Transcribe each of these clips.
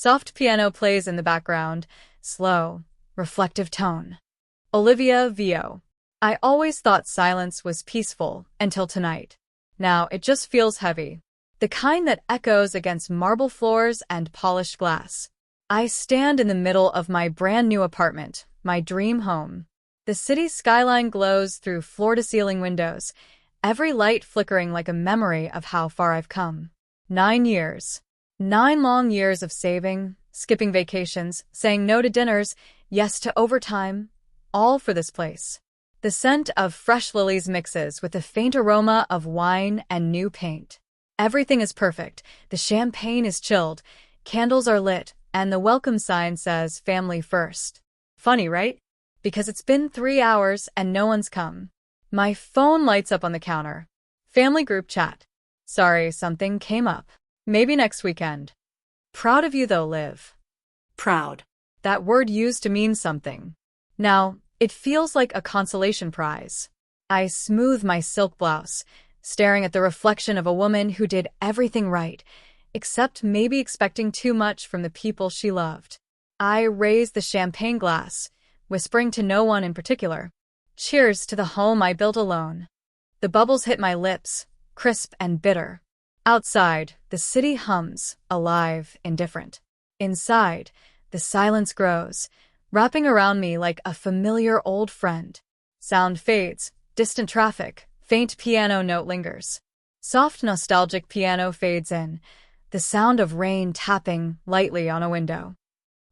Soft piano plays in the background, slow, reflective tone. Olivia Vio. I always thought silence was peaceful until tonight. Now it just feels heavy. The kind that echoes against marble floors and polished glass. I stand in the middle of my brand new apartment, my dream home. The city skyline glows through floor-to-ceiling windows, every light flickering like a memory of how far I've come. 9 years. 9 long years of saving, skipping vacations, saying no to dinners, yes to overtime, all for this place. The scent of fresh lilies mixes with the faint aroma of wine and new paint. Everything is perfect. The champagne is chilled, candles are lit, and the welcome sign says family first. Funny, right? Because it's been 3 hours and no one's come. My phone lights up on the counter. Family group chat. Sorry, something came up. Maybe next weekend. Proud of you though, Liv. Proud. That word used to mean something. Now, it feels like a consolation prize. I smooth my silk blouse, staring at the reflection of a woman who did everything right, except maybe expecting too much from the people she loved. I raise the champagne glass, whispering to no one in particular. Cheers to the home I built alone. The bubbles hit my lips, crisp and bitter. Outside, the city hums, alive, indifferent. Inside, the silence grows, wrapping around me like a familiar old friend. Sound fades, distant traffic, faint piano note lingers. Soft nostalgic piano fades in, the sound of rain tapping lightly on a window.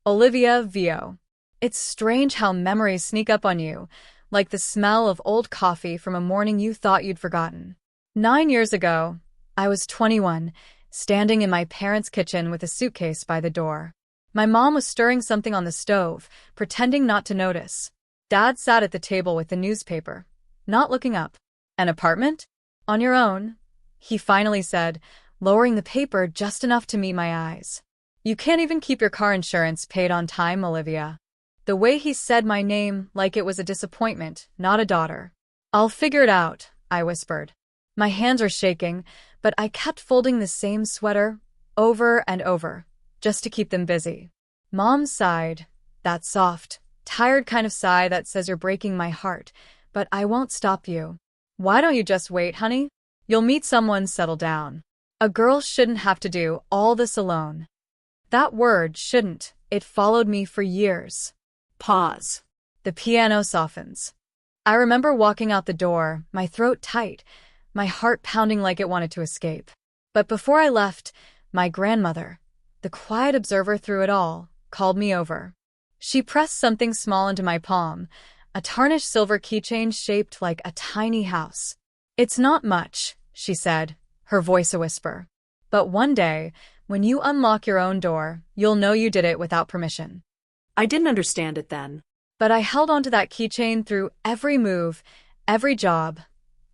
Olivia Vio. It's strange how memories sneak up on you, like the smell of old coffee from a morning you thought you'd forgotten. 9 years ago, I was 21, standing in my parents' kitchen with a suitcase by the door. My mom was stirring something on the stove, pretending not to notice. Dad sat at the table with the newspaper, not looking up. An apartment? On your own? He finally said, lowering the paper just enough to meet my eyes. You can't even keep your car insurance paid on time, Olivia. The way he said my name like it was a disappointment, not a daughter. I'll figure it out, I whispered. My hands are shaking, but I kept folding the same sweater over and over, just to keep them busy. Mom sighed, that soft, tired kind of sigh that says you're breaking my heart, but I won't stop you. Why don't you just wait, honey? You'll meet someone, settle down. A girl shouldn't have to do all this alone. That word, shouldn't, it followed me for years. Pause. The piano softens. I remember walking out the door, my throat tight, my heart pounding like it wanted to escape. But before I left, my grandmother, the quiet observer through it all, called me over. She pressed something small into my palm, a tarnished silver keychain shaped like a tiny house. It's not much, she said, her voice a whisper. But one day, when you unlock your own door, you'll know you did it without permission. I didn't understand it then. But I held onto that keychain through every move, every job.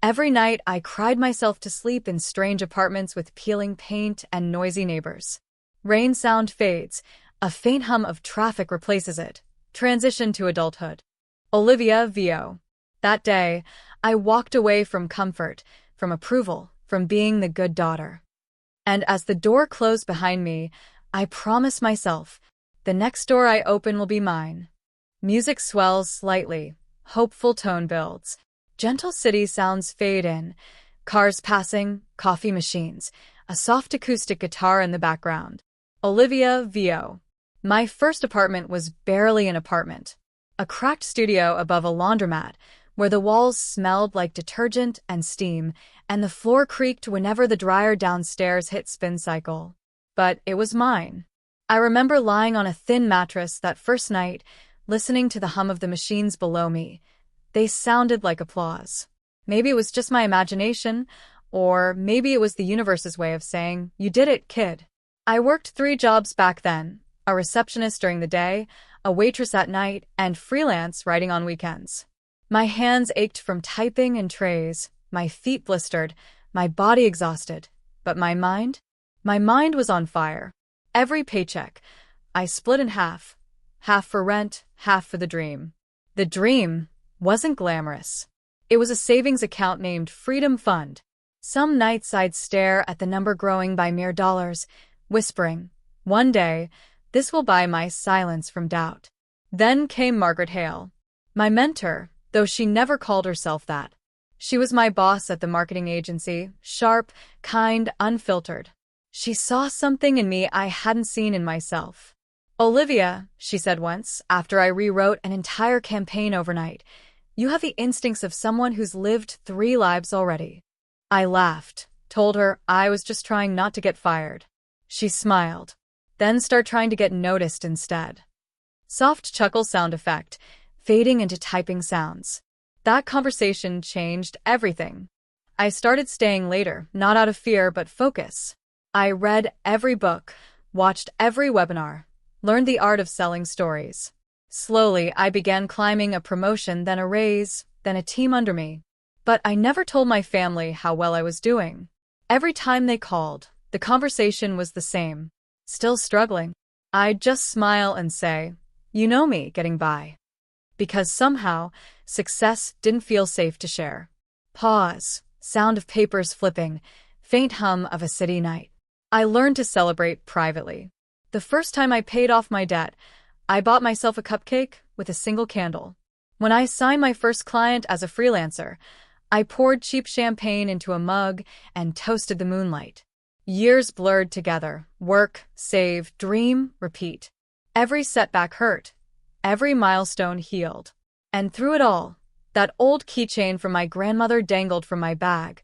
Every night I cried myself to sleep in strange apartments with peeling paint and noisy neighbors. Rain sound fades, a faint hum of traffic replaces it. Transition to adulthood. Olivia Vio. That day, I walked away from comfort, from approval, from being the good daughter. And as the door closed behind me, I promised myself, the next door I open will be mine. Music swells slightly, hopeful tone builds. Gentle city sounds fade in, cars passing, coffee machines, a soft acoustic guitar in the background. Olivia Vio. My first apartment was barely an apartment. A cracked studio above a laundromat, where the walls smelled like detergent and steam, and the floor creaked whenever the dryer downstairs hit spin cycle. But it was mine. I remember lying on a thin mattress that first night, listening to the hum of the machines below me. They sounded like applause. Maybe it was just my imagination, or maybe it was the universe's way of saying, you did it, kid. I worked 3 jobs back then, a receptionist during the day, a waitress at night, and freelance writing on weekends. My hands ached from typing and trays, my feet blistered, my body exhausted. But my mind? My mind was on fire. Every paycheck, I split in half. Half for rent, half for the dream. The dream wasn't glamorous. It was a savings account named Freedom Fund. Some nights I'd stare at the number growing by mere dollars, whispering, one day, This will buy my silence from doubt. Then came Margaret Hale. My mentor, though she never called herself that. She was my boss at the marketing agency, sharp, kind, unfiltered. She saw something in me I hadn't seen in myself. "Olivia," she said once, after I rewrote an entire campaign overnight, "you have the instincts of someone who's lived 3 lives already." I laughed, told her I was just trying not to get fired. She smiled, then started trying to get noticed instead. Soft chuckle sound effect, fading into typing sounds. That conversation changed everything. I started staying later, not out of fear but focus. I read every book, watched every webinar, learned the art of selling stories. Slowly, I began climbing a promotion, then a raise, then a team under me. But I never told my family how well I was doing. Every time they called, the conversation was the same. Still struggling. I'd just smile and say, "You know me, getting by." Because somehow, success didn't feel safe to share. Pause, sound of papers flipping, faint hum of a city night. I learned to celebrate privately. The first time I paid off my debt, I bought myself a cupcake with a single candle. When I signed my first client as a freelancer, I poured cheap champagne into a mug and toasted the moonlight. Years blurred together, work, save, dream, repeat. Every setback hurt, every milestone healed. And through it all, that old keychain from my grandmother dangled from my bag,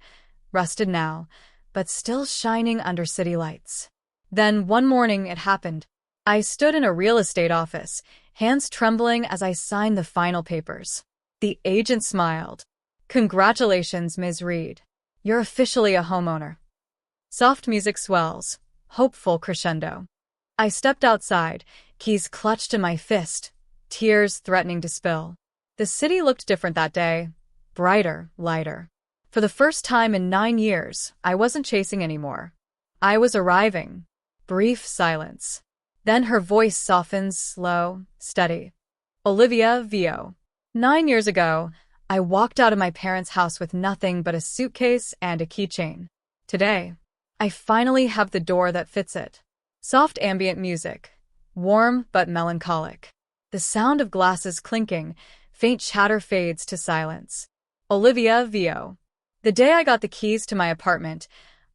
rusted now, but still shining under city lights. Then one morning it happened. I stood in a real estate office, hands trembling as I signed the final papers. The agent smiled. "Congratulations, Ms. Reed. You're officially a homeowner." Soft music swells, hopeful crescendo. I stepped outside, keys clutched in my fist, tears threatening to spill. The city looked different that day, brighter, lighter. For the first time in 9 years, I wasn't chasing anymore. I was arriving. Brief silence. Then her voice softens, slow, steady. "Olivia Vio. 9 years ago, I walked out of my parents' house with nothing but a suitcase and a keychain. Today, I finally have the door that fits it." Soft ambient music, warm but melancholic. The sound of glasses clinking, faint chatter fades to silence. Olivia Vio. The day I got the keys to my apartment,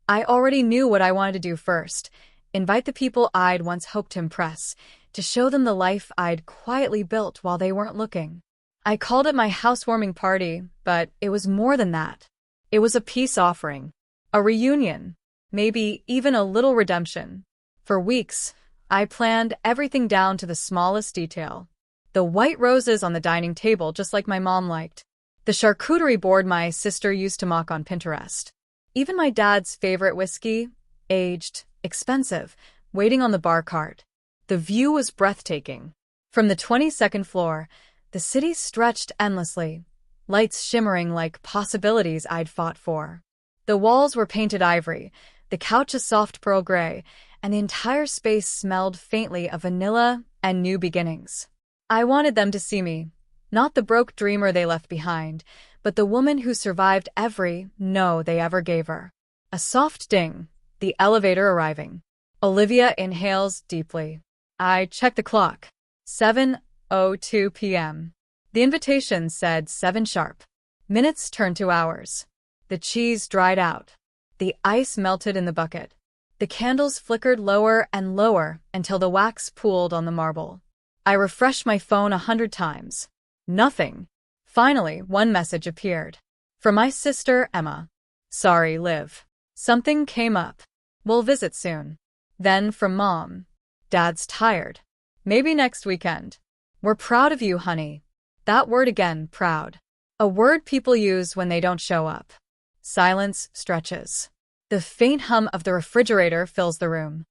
I already knew what I wanted to do first. Invite the people I'd once hoped to impress, to show them the life I'd quietly built while they weren't looking. I called it my housewarming party, but it was more than that. It was a peace offering, a reunion, maybe even a little redemption. For weeks, I planned everything down to the smallest detail. The white roses on the dining table, just like my mom liked. The charcuterie board my sister used to mock on Pinterest. Even my dad's favorite whiskey, aged, expensive, waiting on the bar cart. The view was breathtaking. From the 22nd floor, the city stretched endlessly, lights shimmering like possibilities I'd fought for. The walls were painted ivory, the couch a soft pearl gray, and the entire space smelled faintly of vanilla and new beginnings. I wanted them to see me, not the broke dreamer they left behind, but the woman who survived every no they ever gave her. A soft ding, the elevator arriving. Olivia inhales deeply. I check the clock. 7:02 p.m. The invitation said 7 sharp. Minutes turned to hours. The cheese dried out. The ice melted in the bucket. The candles flickered lower and lower until the wax pooled on the marble. I refreshed my phone 100 times. Nothing. Finally, one message appeared. From my sister, Emma. "Sorry, Liv. Something came up. We'll visit soon." Then from Mom. "Dad's tired. Maybe next weekend. We're proud of you, honey." That word again, proud. A word people use when they don't show up. Silence stretches. The faint hum of the refrigerator fills the room.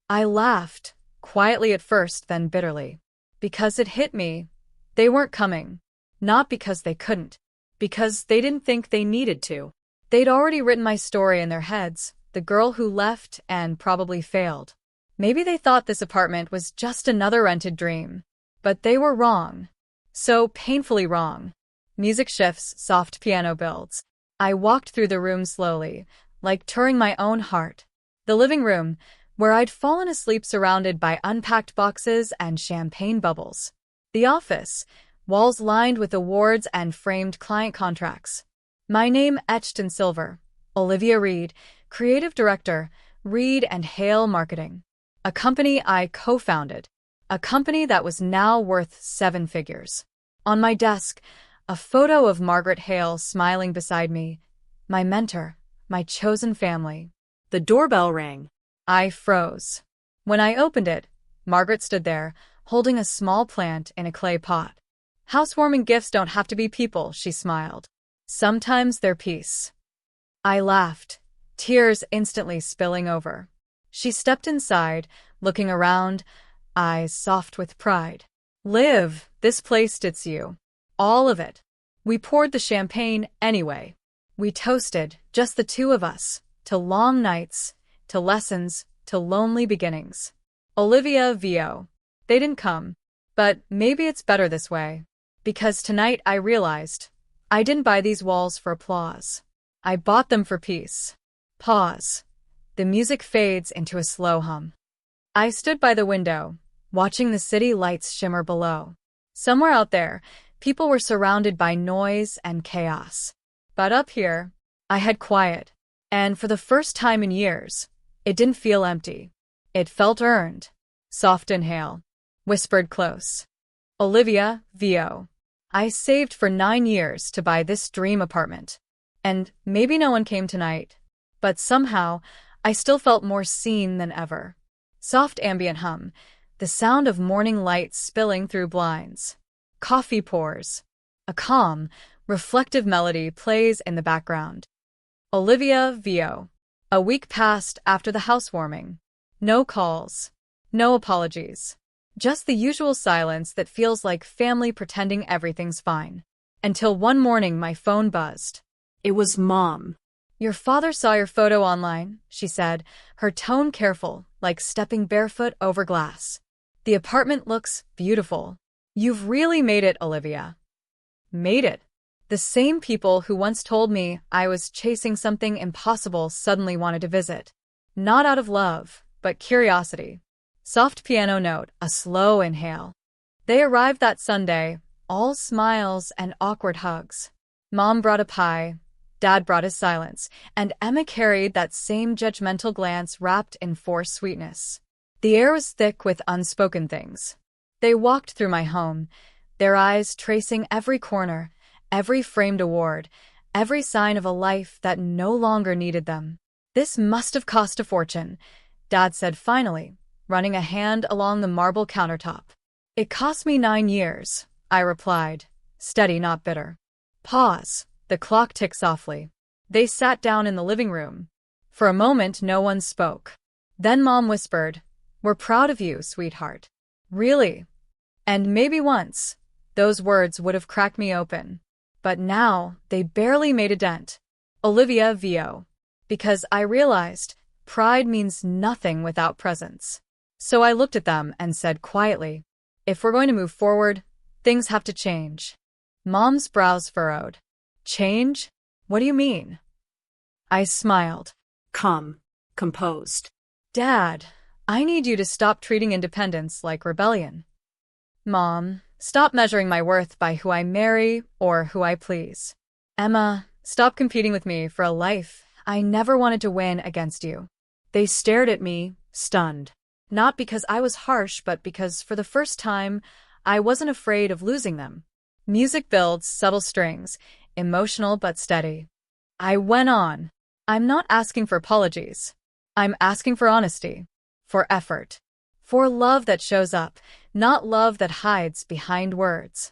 I laughed, quietly at first, then bitterly. Because it hit me. They weren't coming. Not because they couldn't. Because they didn't think they needed to. They'd already written my story in their heads, the girl who left and probably failed. Maybe they thought this apartment was just another rented dream. But they were wrong. So painfully wrong. Music shifts, soft piano builds. I walked through the room slowly, like touring my own heart. The living room, where I'd fallen asleep surrounded by unpacked boxes and champagne bubbles. The office, walls lined with awards and framed client contracts. My name etched in silver. Olivia Reed, Creative Director, Reed and Hale Marketing. A company I co-founded. A company that was now worth 7 figures. On my desk, a photo of Margaret Hale smiling beside me. My mentor, my chosen family. The doorbell rang. I froze. When I opened it, Margaret stood there, holding a small plant in a clay pot. Housewarming gifts don't have to be people, she smiled. Sometimes they're peace. I laughed, tears instantly spilling over. She stepped inside, looking around, eyes soft with pride. Liv, this place fits you. All of it. We poured the champagne anyway. We toasted, just the two of us, to long nights, to lessons, to lonely beginnings. Olivia VO. They didn't come. But maybe it's better this way. Because tonight I realized I didn't buy these walls for applause. I bought them for peace. Pause. The music fades into a slow hum. I stood by the window, watching the city lights shimmer below. Somewhere out there, people were surrounded by noise and chaos. But up here, I had quiet. And for the first time in years, it didn't feel empty. It felt earned. Soft inhale. Whispered close. Olivia, VO. I saved for 9 years to buy this dream apartment. And maybe no one came tonight. But somehow, I still felt more seen than ever. Soft ambient hum. The sound of morning light spilling through blinds. Coffee pours. A calm, reflective melody plays in the background. Olivia VO. A week passed after the housewarming. No calls. No apologies. Just the usual silence that feels like family pretending everything's fine. Until one morning my phone buzzed. It was Mom. Your father saw your photo online, she said, her tone careful, like stepping barefoot over glass. The apartment looks beautiful. You've really made it, Olivia. Made it. The same people who once told me I was chasing something impossible suddenly wanted to visit. Not out of love, but curiosity. Soft piano note, a slow inhale. They arrived that Sunday, all smiles and awkward hugs. Mom brought a pie, Dad brought his silence, and Emma carried that same judgmental glance wrapped in forced sweetness. The air was thick with unspoken things. They walked through my home, their eyes tracing every corner, every framed award, every sign of a life that no longer needed them. This must have cost a fortune, Dad said finally, running a hand along the marble countertop. It cost me 9 years, I replied, steady not bitter. Pause. The clock ticked softly. They sat down in the living room. For a moment no one spoke. Then Mom whispered, "We're proud of you, sweetheart." Really? And maybe once, those words would have cracked me open. But now, they barely made a dent. Olivia VO. Because I realized, pride means nothing without presence. So I looked at them and said quietly, if we're going to move forward, things have to change. Mom's brows furrowed. Change? What do you mean? I smiled. Calm. Composed. Dad, I need you to stop treating independence like rebellion. Mom, stop measuring my worth by who I marry or who I please. Emma, stop competing with me for a life I never wanted to win against you. They stared at me, stunned. Not because I was harsh, but because for the first time, I wasn't afraid of losing them. Music builds subtle strings, emotional but steady. I went on. I'm not asking for apologies. I'm asking for honesty, for effort, for love that shows up, not love that hides behind words.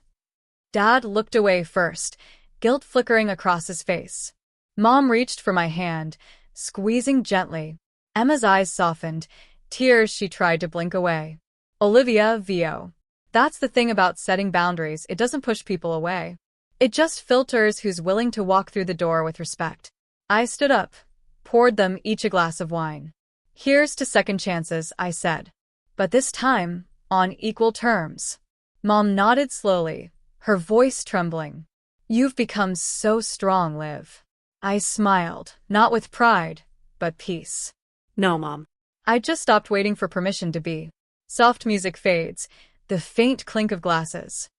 Dad looked away first, guilt flickering across his face. Mom reached for my hand, squeezing gently. Emma's eyes softened, tears she tried to blink away. Olivia VO. That's the thing about setting boundaries, it doesn't push people away. It just filters who's willing to walk through the door with respect. I stood up, poured them each a glass of wine. Here's to second chances, I said. But this time, on equal terms. Mom nodded slowly, her voice trembling. You've become so strong, Liv. I smiled, not with pride, but peace. No, Mom. I just stopped waiting for permission to be. Soft music fades, the faint clink of glasses.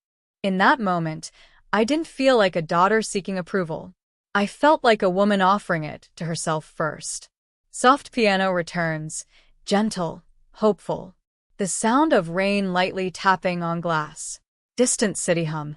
In that moment, I didn't feel like a daughter seeking approval. I felt like a woman offering it to herself first. Soft piano returns, gentle, hopeful. The sound of rain lightly tapping on glass. Distant city hum.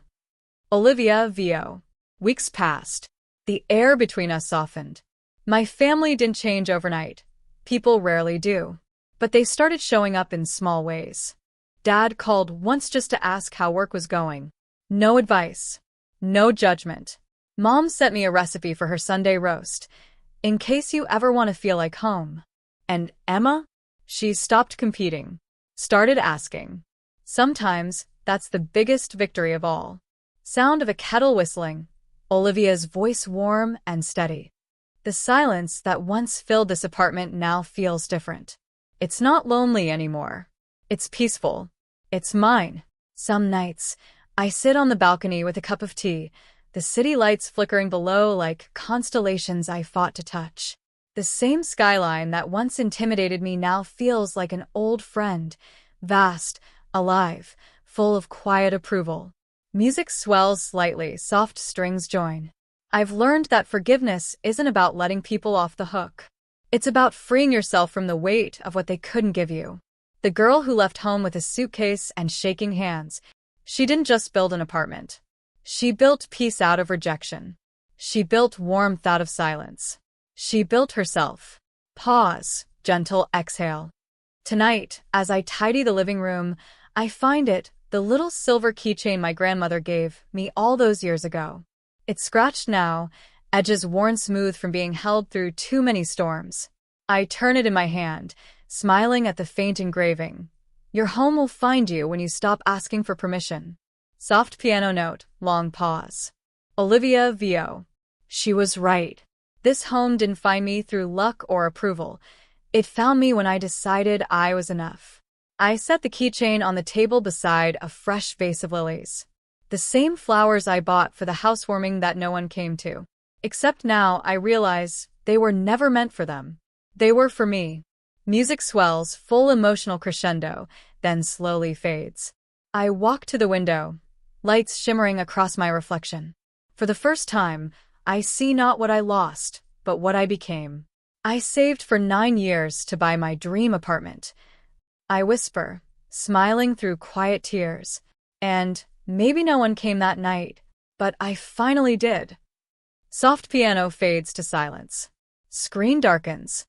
Olivia VO. Weeks passed. The air between us softened. My family didn't change overnight. People rarely do. But they started showing up in small ways. Dad called once just to ask how work was going. No advice. No judgment. Mom sent me a recipe for her Sunday roast, in case you ever want to feel like home. And Emma? She stopped competing. Started asking. Sometimes, that's the biggest victory of all. Sound of a kettle whistling. Olivia's voice warm and steady. The silence that once filled this apartment now feels different. It's not lonely anymore. It's peaceful. It's mine. Some nights, I sit on the balcony with a cup of tea, the city lights flickering below like constellations I fought to touch. The same skyline that once intimidated me now feels like an old friend, vast, alive, full of quiet approval. Music swells slightly, soft strings join. I've learned that forgiveness isn't about letting people off the hook. It's about freeing yourself from the weight of what they couldn't give you. The girl who left home with a suitcase and shaking hands, she didn't just build an apartment. She built peace out of rejection. She built warmth out of silence. She built herself. Pause, gentle exhale. Tonight, as I tidy the living room, I find it, the little silver keychain my grandmother gave me all those years ago. It's scratched now, edges worn smooth from being held through too many storms. I turn it in my hand, smiling at the faint engraving. Your home will find you when you stop asking for permission. Soft piano note, long pause. Olivia VO. She was right. This home didn't find me through luck or approval. It found me when I decided I was enough. I set the keychain on the table beside a fresh vase of lilies. The same flowers I bought for the housewarming that no one came to. Except now I realize they were never meant for them. They were for me. Music swells, full emotional crescendo, then slowly fades. I walk to the window, lights shimmering across my reflection. For the first time, I see not what I lost, but what I became. I saved for 9 years to buy my dream apartment. I whisper, smiling through quiet tears. And maybe no one came that night, but I finally did. Soft piano fades to silence. Screen darkens.